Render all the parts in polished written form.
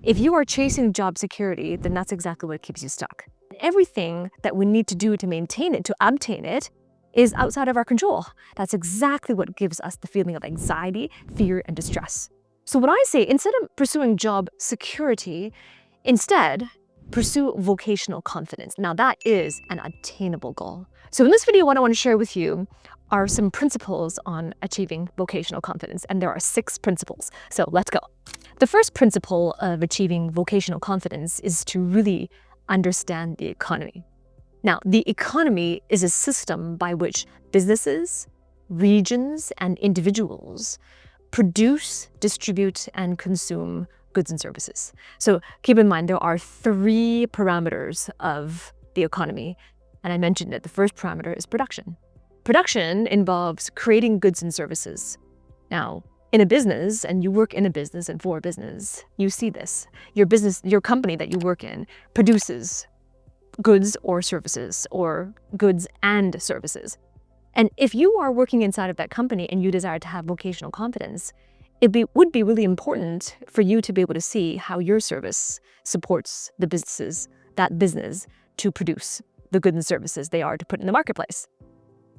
If you are chasing job security, then that's exactly what keeps you stuck. Everything that we need to do to maintain it, to obtain it, is outside of our control. That's exactly what gives us the feeling of anxiety, fear, and distress. So what I say, instead of pursuing job security, instead, pursue vocational confidence. Now that is an attainable goal. So in this video, what I want to share with you are some principles on achieving vocational confidence. And there are 6 principles. So let's go. The first principle of achieving vocational confidence is to really understand the economy. Now, the economy is a system by which businesses, regions, and individuals produce, distribute, and consume goods and services. So keep in mind, there are 3 parameters of the economy. And I mentioned it. The first parameter is production. Production involves creating goods and services. Now, in a business, and you work in a business and for a business, you see this. Your company that you work in produces goods or services, or goods and services. And if you are working inside of that company and you desire to have vocational confidence, would be really important for you to be able to see how your service supports the businesses, that business, to produce the goods and services they are to put in the marketplace.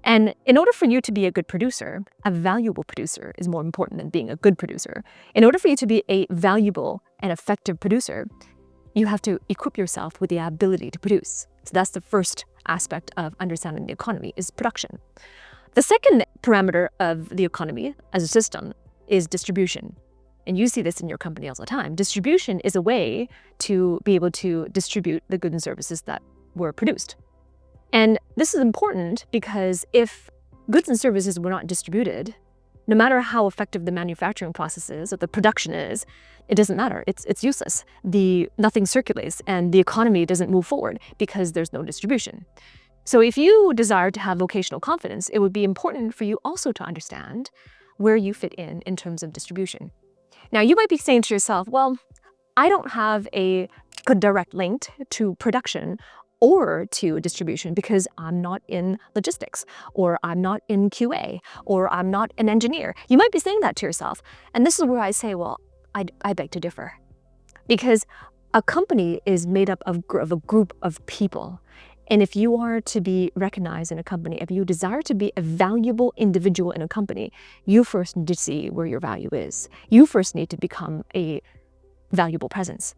And in order for you to be a good producer, a valuable producer is more important than being a good producer. In order for you to be a valuable and effective producer, you have to equip yourself with the ability to produce. So that's the first aspect of understanding the economy, is production. The second parameter of the economy as a system is distribution. And you see this in your company all the time. Distribution is a way to be able to distribute the goods and services that were produced. And this is important because if goods and services were not distributed, no matter how effective the manufacturing process is or the production is, it doesn't matter. It's useless. Nothing circulates and the economy doesn't move forward because there's no distribution. So if you desire to have vocational confidence, it would be important for you also to understand where you fit in terms of distribution. Now, you might be saying to yourself, well, I don't have a direct link to production or to distribution because I'm not in logistics, or I'm not in QA, or I'm not an engineer. You might be saying that to yourself. And this is where I say, well, I beg to differ. Because a company is made up of a group of people. And if you are to be recognized in a company, if you desire to be a valuable individual in a company, you first need to see where your value is. You first need to become a valuable presence.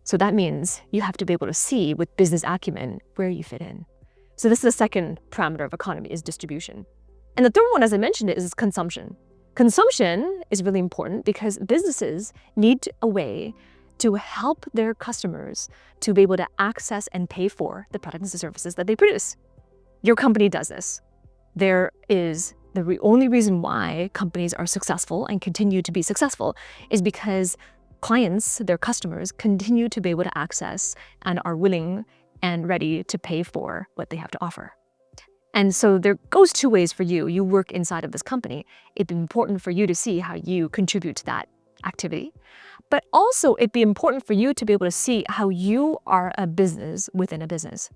So that means you have to be able to see with business acumen where you fit in. So this is the second parameter of economy, is distribution. And the third one, as I mentioned, is consumption. Consumption is really important because businesses need a way to help their customers to be able to access and pay for the products and services that they produce. Your company does this. There is the only reason why companies are successful and continue to be successful is because clients, their customers, continue to be able to access and are willing and ready to pay for what they have to offer. And so there goes 2 ways for you. You work inside of this company. It'd be important for you to see how you contribute to that activity. But also it'd be important for you to be able to see how you are a business within a business.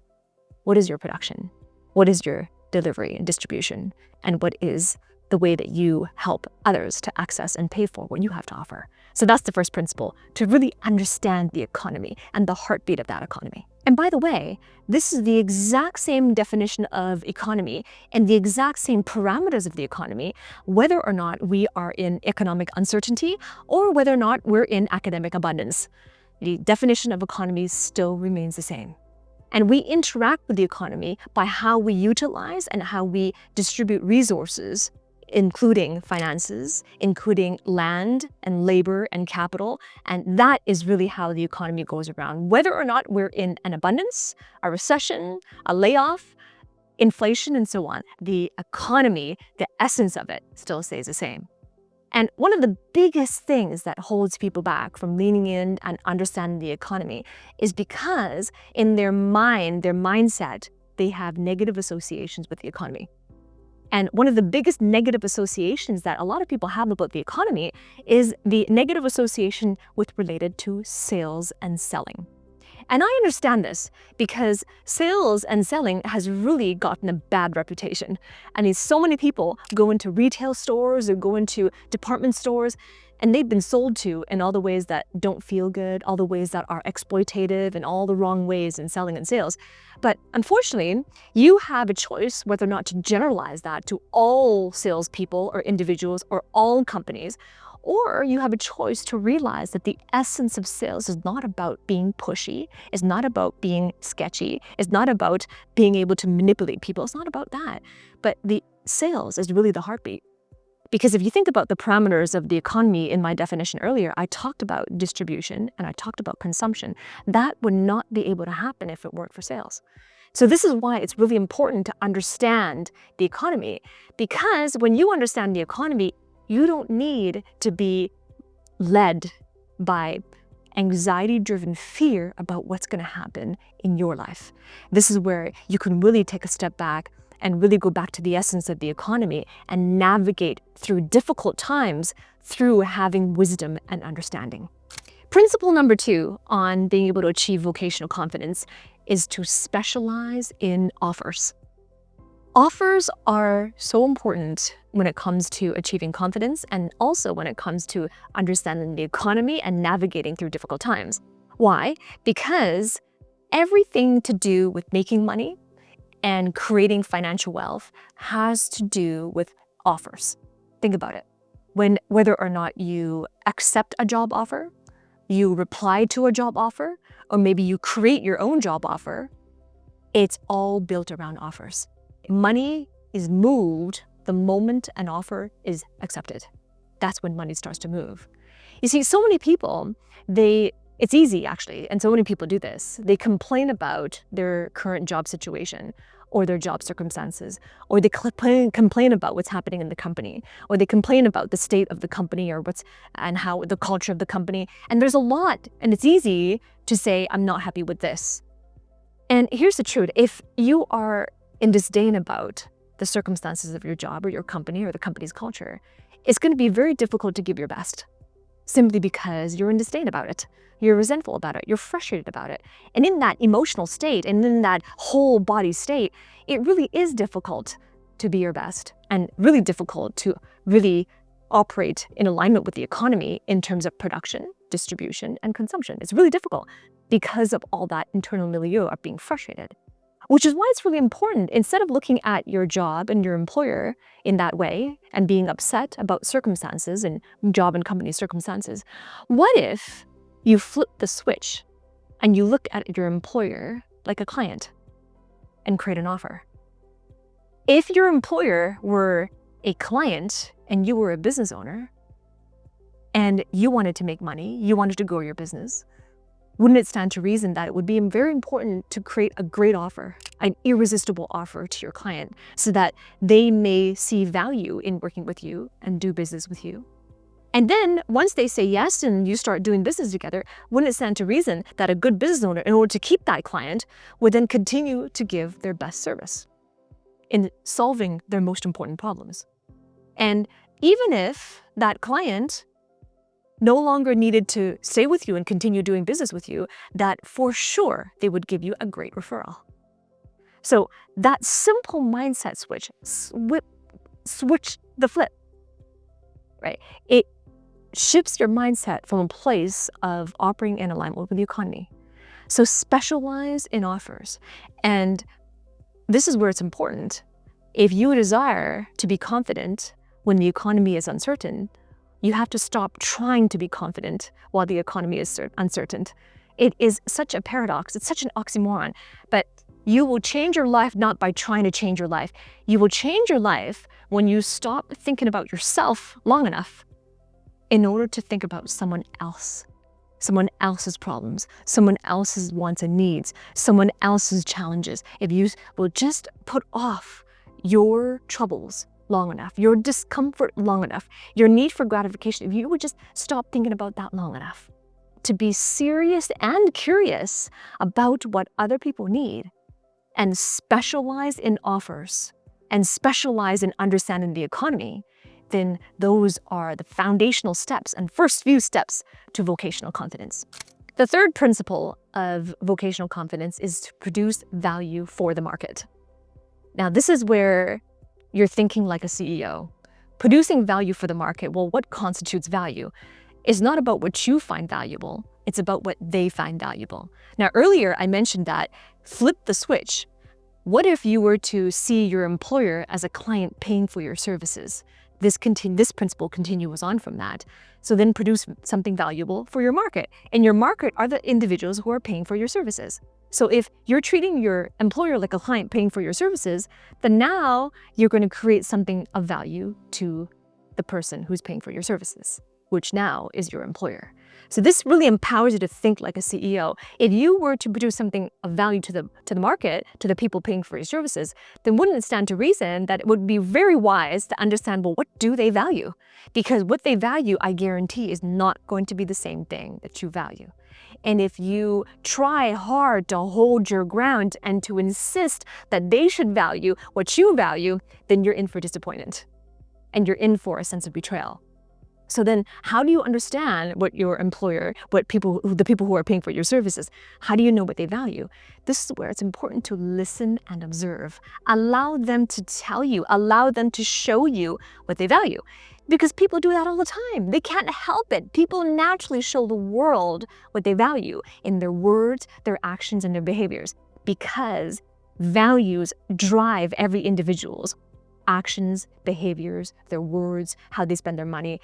What is your production? What is your delivery and distribution? And what is the way that you help others to access and pay for what you have to offer? So that's the first principle, to really understand the economy and the heartbeat of that economy. And by the way, this is the exact same definition of economy and the exact same parameters of the economy, whether or not we are in economic uncertainty or whether or not we're in academic abundance. The definition of economy still remains the same. And we interact with the economy by how we utilize and how we distribute resources, including finances, including land and labor and capital. And that is really how the economy goes around. Whether or not we're in an abundance, a recession, a layoff, inflation, and so on, the economy, the essence of it, still stays the same. And one of the biggest things that holds people back from leaning in and understanding the economy is because in their mind, their mindset, they have negative associations with the economy. And one of the biggest negative associations that a lot of people have about the economy is the negative association related to sales and selling. And I understand this because sales and selling has really gotten a bad reputation. I mean, so many people go into retail stores or go into department stores And they've been sold to in all the ways that don't feel good, all the ways that are exploitative, and all the wrong ways in selling and sales. But unfortunately, you have a choice whether or not to generalize that to all salespeople or individuals or all companies, or you have a choice to realize that the essence of sales is not about being pushy, it's not about being sketchy, it's not about being able to manipulate people, it's not about that. But the sales is really the heartbeat. Because if you think about the parameters of the economy in my definition earlier, I talked about distribution and I talked about consumption. That would not be able to happen if it weren't for sales. So this is why it's really important to understand the economy, because when you understand the economy, you don't need to be led by anxiety-driven fear about what's going to happen in your life. This is where you can really take a step back and really go back to the essence of the economy and navigate through difficult times through having wisdom and understanding. Principle number 2 on being able to achieve vocational confidence is to specialize in offers. Offers are so important when it comes to achieving confidence and also when it comes to understanding the economy and navigating through difficult times. Why? Because everything to do with making money and creating financial wealth has to do with offers. Think about it. Whether or not you accept a job offer, you reply to a job offer, or maybe you create your own job offer, it's all built around offers. Money is moved the moment an offer is accepted. That's when money starts to move. You see, so many people, it's easy actually, and so many people do this. They complain about their current job situation or their job circumstances, or they complain about what's happening in the company, or they complain about the state of the company and how the culture of the company. And there's a lot, and it's easy to say, I'm not happy with this. And here's the truth. If you are in disdain about the circumstances of your job or your company or the company's culture, it's going to be very difficult to give your best, simply because you're in disdain about it. You're resentful about it. You're frustrated about it. And in that emotional state and in that whole body state, it really is difficult to be your best and really difficult to really operate in alignment with the economy in terms of production, distribution, and consumption. It's really difficult because of all that internal milieu of being frustrated. Which is why it's really important, instead of looking at your job and your employer in that way and being upset about circumstances and job and company circumstances, what if you flip the switch and you look at your employer like a client and create an offer? If your employer were a client and you were a business owner and you wanted to make money, you wanted to grow your business, wouldn't it stand to reason that it would be very important to create a great offer, an irresistible offer to your client so that they may see value in working with you and do business with you? And then once they say yes and you start doing business together, wouldn't it stand to reason that a good business owner, in order to keep that client, would then continue to give their best service in solving their most important problems? And even if that client no longer needed to stay with you and continue doing business with you, that for sure they would give you a great referral. So that simple mindset switch the flip, right? It shifts your mindset from a place of operating in alignment with the economy. So specialize in offers. And this is where it's important. If you desire to be confident when the economy is uncertain, you have to stop trying to be confident while the economy is uncertain. It is such a paradox. It's such an oxymoron. But you will change your life not by trying to change your life. You will change your life when you stop thinking about yourself long enough in order to think about someone else, someone else's problems, someone else's wants and needs, someone else's challenges. If you will just put off your troubles long enough, your discomfort long enough, your need for gratification, if you would just stop thinking about that long enough to be serious and curious about what other people need and specialize in offers and specialize in understanding the economy, then those are the foundational steps and first few steps to vocational confidence. The third principle of vocational confidence is to produce value for the market. Now, this is where you're thinking like a CEO, producing value for the market. Well, what constitutes value is not about what you find valuable. It's about what they find valuable. Now, earlier I mentioned that flip the switch. What if you were to see your employer as a client paying for your services? This principle continues on from that. So then produce something valuable for your market. And your market are the individuals who are paying for your services. So if you're treating your employer like a client paying for your services, then now you're going to create something of value to the person who's paying for your services, which now is your employer. So this really empowers you to think like a CEO. If you were to produce something of value to the market, to the people paying for your services, then wouldn't it stand to reason that it would be very wise to understand, well, what do they value? Because what they value, I guarantee, is not going to be the same thing that you value. And if you try hard to hold your ground and to insist that they should value what you value, then you're in for disappointment and you're in for a sense of betrayal. So then how do you understand what your employer, the people who are paying for your services, how do you know what they value? This is where it's important to listen and observe. Allow them to tell you, allow them to show you what they value. Because people do that all the time. They can't help it. People naturally show the world what they value in their words, their actions, and their behaviors. Because values drive every individual's actions, behaviors, their words, how they spend their money.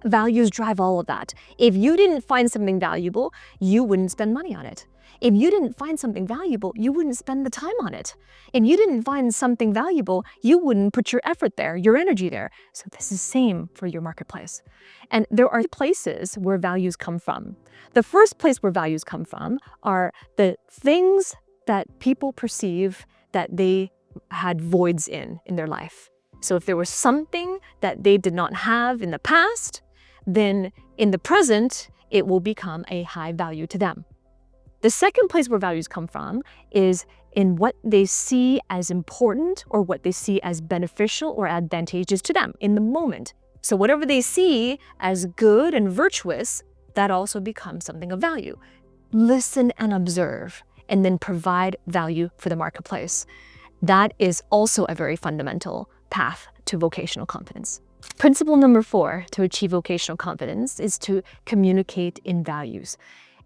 Values drive all of that. If you didn't find something valuable, you wouldn't spend money on it. If you didn't find something valuable, you wouldn't spend the time on it. If you didn't find something valuable, you wouldn't put your effort there, your energy there. So this is the same for your marketplace. And there are places where values come from. The first place where values come from are the things that people perceive that they had voids in their life. So if there was something that they did not have in the past, then in the present, it will become a high value to them. The second place where values come from is in what they see as important or what they see as beneficial or advantageous to them in the moment. So whatever they see as good and virtuous, that also becomes something of value. Listen and observe, and then provide value for the marketplace. That is also a very fundamental path to vocational confidence. Principle number 4 to achieve vocational confidence is to communicate in values.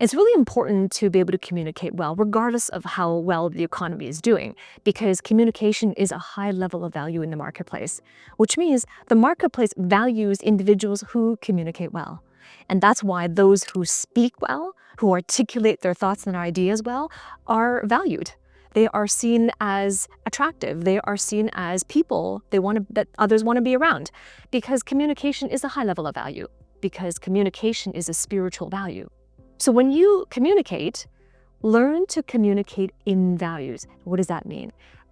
It's really important to be able to communicate well, regardless of how well the economy is doing, because communication is a high level of value in the marketplace, which means the marketplace values individuals who communicate well. And that's why those who speak well, who articulate their thoughts and ideas well, are valued. They are seen as attractive. They are seen as people that others want to be around, because communication is a high level of value, because communication is a spiritual value. So when you communicate, learn to communicate in values. What does that mean?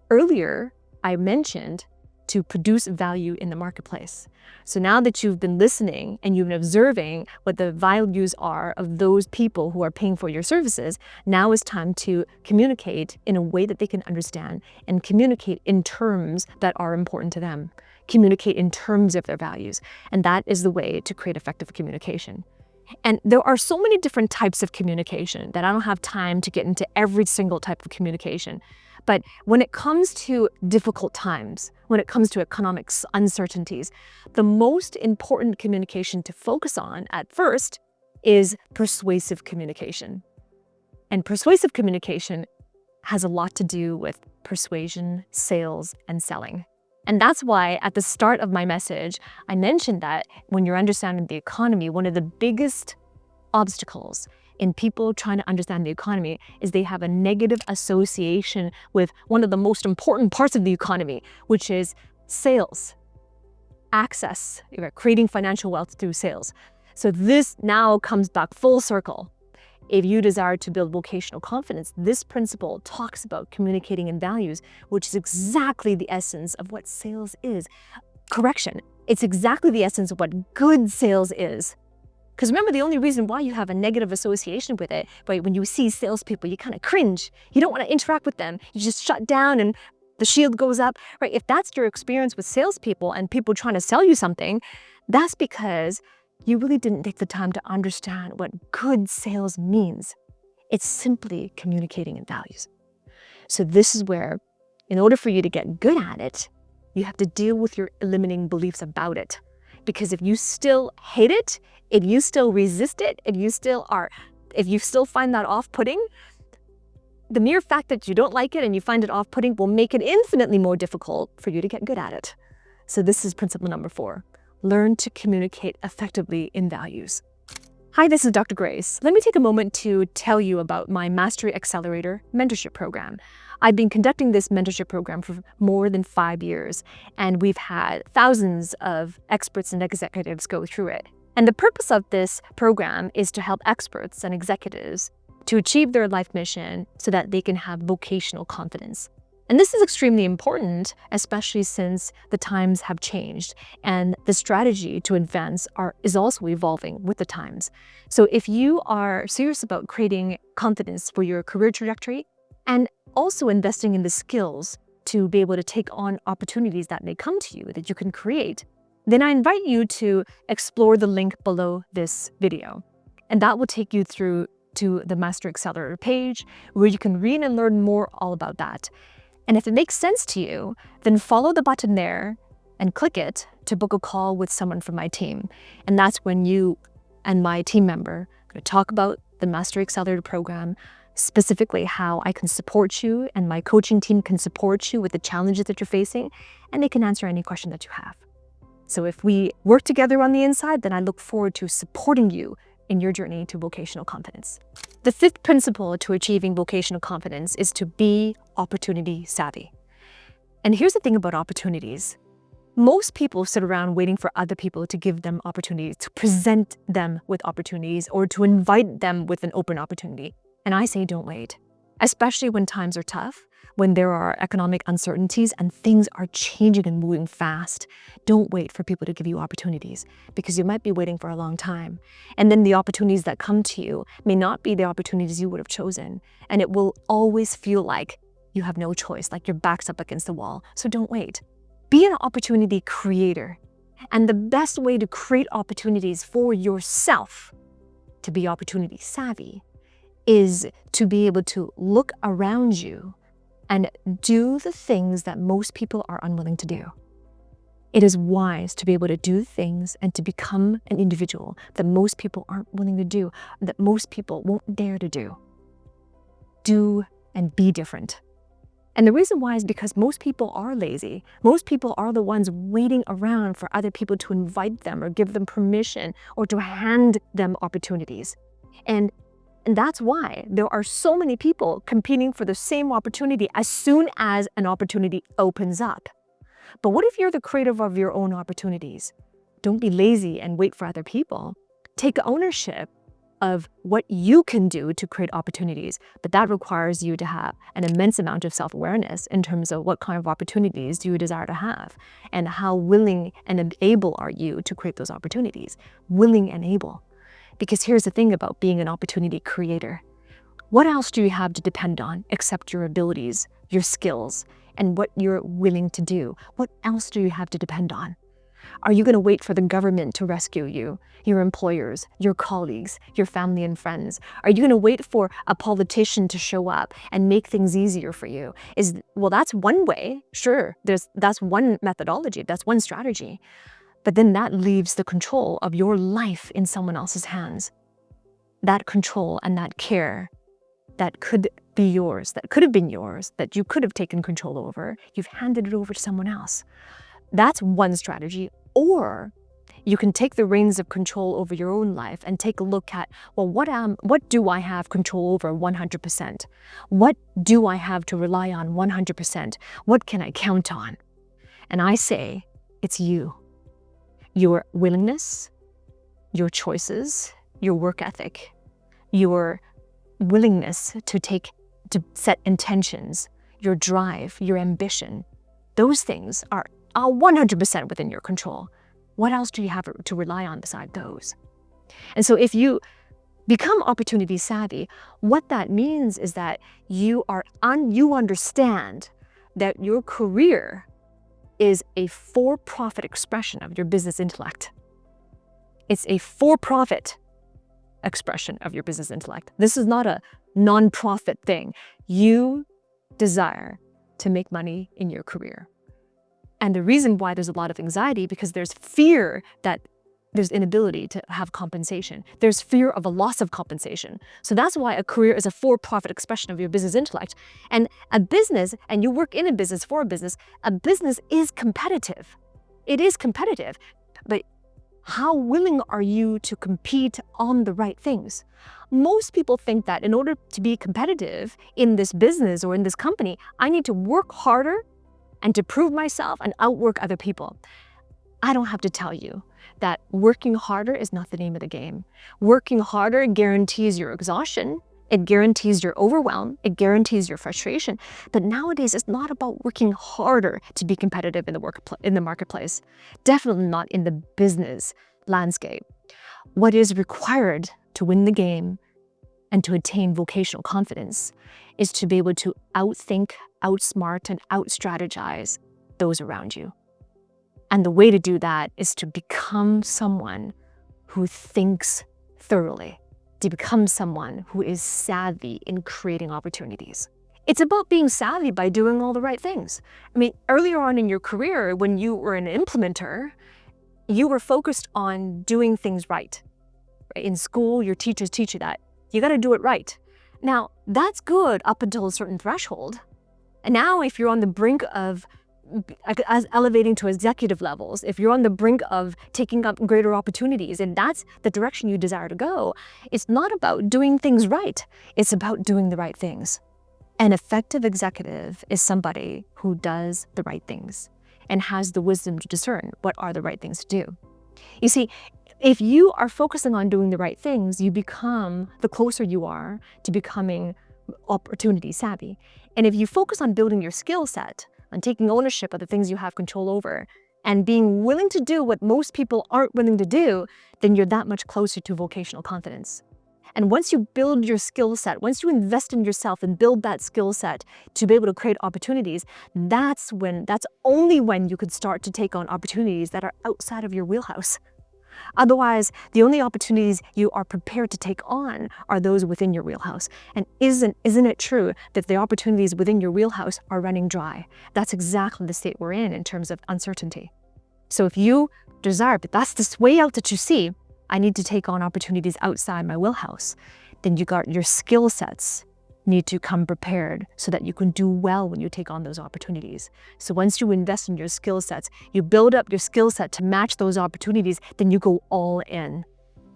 Earlier, I mentioned to produce value in the marketplace. So now that you've been listening and you've been observing what the values are of those people who are paying for your services, now is time to communicate in a way that they can understand and communicate in terms that are important to them. Communicate in terms of their values. And that is the way to create effective communication. And there are so many different types of communication that I don't have time to get into every single type of communication. But when it comes to difficult times, when it comes to economic uncertainties, the most important communication to focus on at first is persuasive communication. And persuasive communication has a lot to do with persuasion, sales, and selling. And that's why at the start of my message, I mentioned that when you're understanding the economy, one of the biggest obstacles in people trying to understand the economy is they have a negative association with one of the most important parts of the economy, which is sales, access, creating financial wealth through sales. So this now comes back full circle. If you desire to build vocational confidence, this principle talks about communicating in values, which is exactly the essence of what sales is. Correction, it's exactly the essence of what good sales is. Because remember, the only reason why you have a negative association with it, right, when you see salespeople, you kind of cringe. You don't want to interact with them. You just shut down and the shield goes up, right? If that's your experience with salespeople and people trying to sell you something, that's because you really didn't take the time to understand what good sales means. It's simply communicating in values. So this is where, in order for you to get good at it, You have to deal with your limiting beliefs about it. Because if you still hate it, if you still resist it, if you still find that off-putting, the mere fact that you don't like it and you find it off-putting will make it infinitely more difficult for you to get good at it. So this is principle number 4. Learn to communicate effectively in values. Hi, this is Dr. Grace. Let me take a moment to tell you about my Mastery Accelerator mentorship program. I've been conducting this mentorship program for more than 5 years, and we've had thousands of experts and executives go through it. And the purpose of this program is to help experts and executives to achieve their life mission so that they can have vocational confidence. And this is extremely important, especially since the times have changed and the strategy to advance is also evolving with the times. So if you are serious about creating confidence for your career trajectory and also investing in the skills to be able to take on opportunities that may come to you that you can create, then I invite you to explore the link below this video. And that will take you through to the Master Accelerator page where you can read and learn more all about that. And if it makes sense to you, then follow the button there and click it to book a call with someone from my team. And that's when you and my team member are going to talk about the Mastery Accelerator program, specifically how I can support you and my coaching team can support you with the challenges that you're facing, and they can answer any question that you have. So if we work together on the inside, then I look forward to supporting you in your journey to vocational confidence. The 5th principle to achieving vocational confidence is to be opportunity savvy. And here's the thing about opportunities. Most people sit around waiting for other people to give them opportunities, to present them with opportunities, or to invite them with an open opportunity. And I say don't wait, especially when times are tough, when there are economic uncertainties and things are changing and moving fast. Don't wait for people to give you opportunities because you might be waiting for a long time. And then the opportunities that come to you may not be the opportunities you would have chosen. And it will always feel like you have no choice, like your back's up against the wall. So don't wait. Be an opportunity creator. And the best way to create opportunities for yourself, to be opportunity savvy, is to be able to look around you and do the things that most people are unwilling to do. It is wise to be able to do things and to become an individual that most people aren't willing to do, that most people won't dare to do. Do and be different. And the reason why is because most people are lazy. Most people are the ones waiting around for other people to invite them or give them permission or to hand them opportunities. And that's why there are so many people competing for the same opportunity as soon as an opportunity opens up. But what if you're the creator of your own opportunities? Don't be lazy and wait for other people. Take ownership of what you can do to create opportunities, but that requires you to have an immense amount of self-awareness in terms of what kind of opportunities do you desire to have and how willing and able are you to create those opportunities. Willing and able. Because here's the thing about being an opportunity creator. What else do you have to depend on except your abilities, your skills, and what you're willing to do? What else do you have to depend on? Are you going to wait for the government to rescue you, your employers, your colleagues, your family and friends? Are you going to wait for a politician to show up and make things easier for you? Well, that's one way. Sure, that's one methodology, that's one strategy. But then that leaves the control of your life in someone else's hands. That control and that care that could be yours, that could have been yours, that you could have taken control over, you've handed it over to someone else. That's one strategy. Or you can take the reins of control over your own life and take a look at, well, what do I have control over 100%? What do I have to rely on 100%? What can I count on? And I say, it's you. Your willingness, your choices, your work ethic, your willingness to set intentions, your drive, your ambition, those things are 100% within your control. What else do you have to rely on beside those? And so if you become opportunity savvy, what that means is that you understand that your career is a for-profit expression of your business intellect. It's a for-profit expression of your business intellect. This is not a non-profit thing. You desire to make money in your career. And the reason why there's a lot of anxiety, because there's fear that there's inability to have compensation. There's fear of a loss of compensation. So that's why a career is a for-profit expression of your business intellect. And a business, and you work in a business for a business is competitive. It is competitive. But how willing are you to compete on the right things? Most people think that in order to be competitive in this business or in this company, I need to work harder and to prove myself and outwork other people. I don't have to tell you that working harder is not the name of the game. Working harder guarantees your exhaustion. It guarantees your overwhelm. It guarantees your frustration. But nowadays, it's not about working harder to be competitive in the marketplace. Definitely not in the business landscape. What is required to win the game and to attain vocational confidence is to be able to outthink, outsmart, and outstrategize those around you. And the way to do that is to become someone who thinks thoroughly, to become someone who is savvy in creating opportunities. It's about being savvy by doing all the right things. I mean, earlier on in your career, when you were an implementer, you were focused on doing things right. In school, your teachers teach you that. You got to do it right. Now, that's good up until a certain threshold. And now if you're on the brink of elevating to executive levels, if you're on the brink of taking up greater opportunities, and that's the direction you desire to go, it's not about doing things right. It's about doing the right things. An effective executive is somebody who does the right things and has the wisdom to discern what are the right things to do. You see, if you are focusing on doing the right things, you become, the closer you are to becoming opportunity savvy. And if you focus on building your skill set, on taking ownership of the things you have control over, and being willing to do what most people aren't willing to do, then you're that much closer to vocational confidence. And once you build your skill set, once you invest in yourself and build that skill set to be able to create opportunities, that's only when you could start to take on opportunities that are outside of your wheelhouse. Otherwise, the only opportunities you are prepared to take on are those within your wheelhouse. And isn't it true that the opportunities within your wheelhouse are running dry? That's exactly the state we're in terms of uncertainty. So if you desire, but that's this way out that you see, I need to take on opportunities outside my wheelhouse, then your skill sets need to come prepared so that you can do well when you take on those opportunities. So once you invest in your skill sets, you build up your skill set to match those opportunities, then you go all in.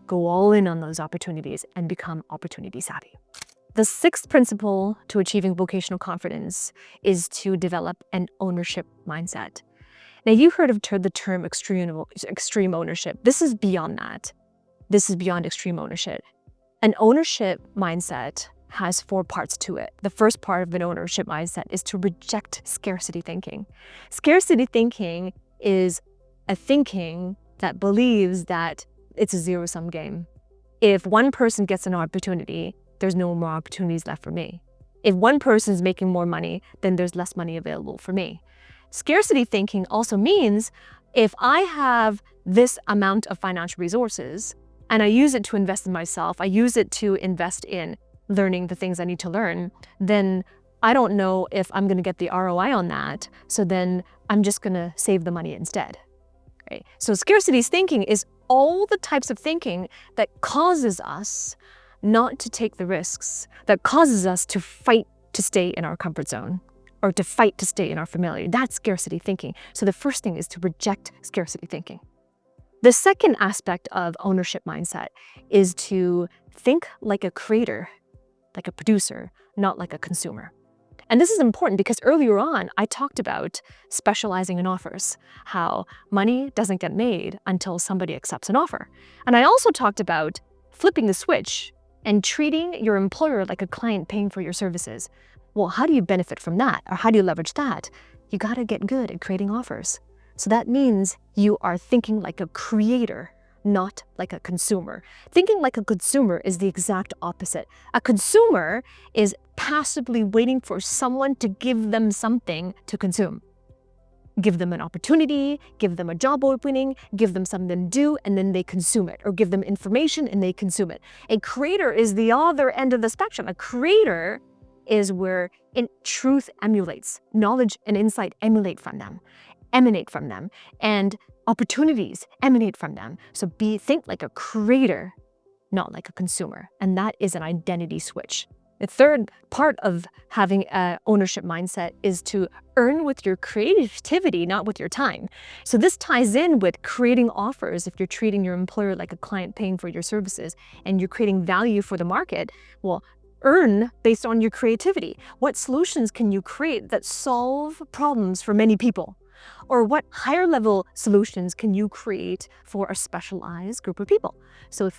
Go all in on those opportunities and become opportunity savvy. The sixth principle to achieving vocational confidence is to develop an ownership mindset. Now, you've heard of the term extreme ownership. This is beyond that. This is beyond extreme ownership. An ownership mindset has 4 parts to it. The first part of an ownership mindset is to reject scarcity thinking. Scarcity thinking is a thinking that believes that it's a zero-sum game. If one person gets an opportunity, there's no more opportunities left for me. If one person is making more money, then there's less money available for me. Scarcity thinking also means if I have this amount of financial resources and I use it to invest in myself, I use it to invest in learning the things I need to learn, then I don't know if I'm going to get the ROI on that. So then I'm just going to save the money instead. Right? So scarcity thinking is all the types of thinking that causes us not to take the risks, that causes us to fight to stay in our comfort zone or to fight to stay in our familiar. That's scarcity thinking. So the first thing is to reject scarcity thinking. The second aspect of ownership mindset is to think like a creator, like a producer, not like a consumer. And this is important because earlier on, I talked about specializing in offers, how money doesn't get made until somebody accepts an offer. And I also talked about flipping the switch and treating your employer like a client paying for your services. Well, how do you benefit from that? Or how do you leverage that? You gotta get good at creating offers. So that means you are thinking like a creator, not like a consumer. Thinking like a consumer is the exact opposite. A consumer is passively waiting for someone to give them something to consume. Give them an opportunity, give them a job opening, give them something to do, and then they consume it, or give them information and they consume it. A creator is the other end of the spectrum. A creator is where truth emulates, knowledge and insight emulate from them. emanate from them, and opportunities emanate from them. So think like a creator, not like a consumer. And that is an identity switch. The third part of having an ownership mindset is to earn with your creativity, not with your time. So this ties in with creating offers. If you're treating your employer like a client paying for your services and you're creating value for the market, well, earn based on your creativity. What solutions can you create that solve problems for many people? Or what higher level solutions can you create for a specialized group of people? So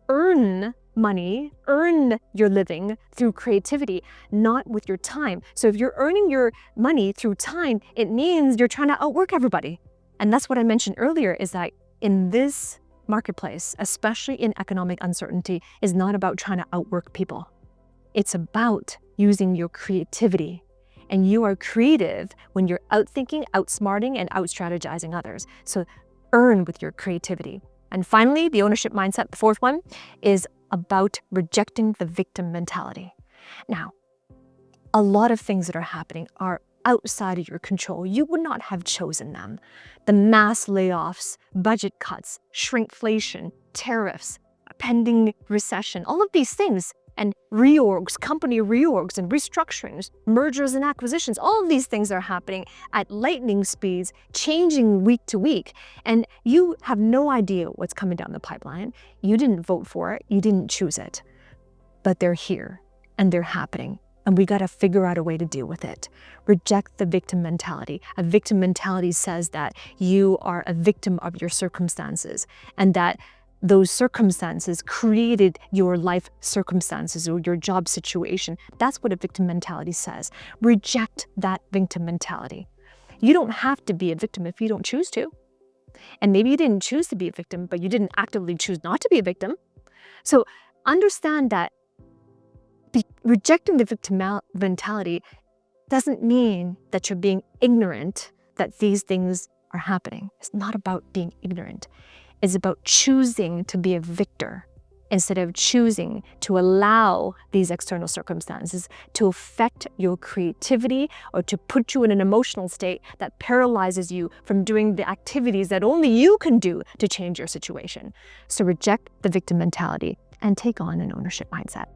earn money, earn your living through creativity, not with your time. So if you're earning your money through time, it means you're trying to outwork everybody. And that's what I mentioned earlier, is that in this marketplace, especially in economic uncertainty, is not about trying to outwork people. It's about using your creativity. And you are creative when you're outthinking, outsmarting, and outstrategizing others. So earn with your creativity. And finally, the ownership mindset, the fourth one, is about rejecting the victim mentality. Now, a lot of things that are happening are outside of your control. You would not have chosen them. The mass layoffs, budget cuts, shrinkflation, tariffs, pending recession, all of these things, and reorgs, company reorgs and restructurings, mergers and acquisitions, all of these things are happening at lightning speeds, changing week to week. And you have no idea what's coming down the pipeline. You didn't vote for it, you didn't choose it. But they're here and they're happening. And we got to figure out a way to deal with it. Reject the victim mentality. A victim mentality says that you are a victim of your circumstances and that those circumstances created your life circumstances or your job situation. That's what a victim mentality says. Reject that victim mentality. You don't have to be a victim if you don't choose to. And maybe you didn't choose to be a victim, but you didn't actively choose not to be a victim. So understand that rejecting the victim mentality doesn't mean that you're being ignorant that these things are happening. It's not about being ignorant. It's about choosing to be a victor instead of choosing to allow these external circumstances to affect your creativity or to put you in an emotional state that paralyzes you from doing the activities that only you can do to change your situation. So reject the victim mentality and take on an ownership mindset.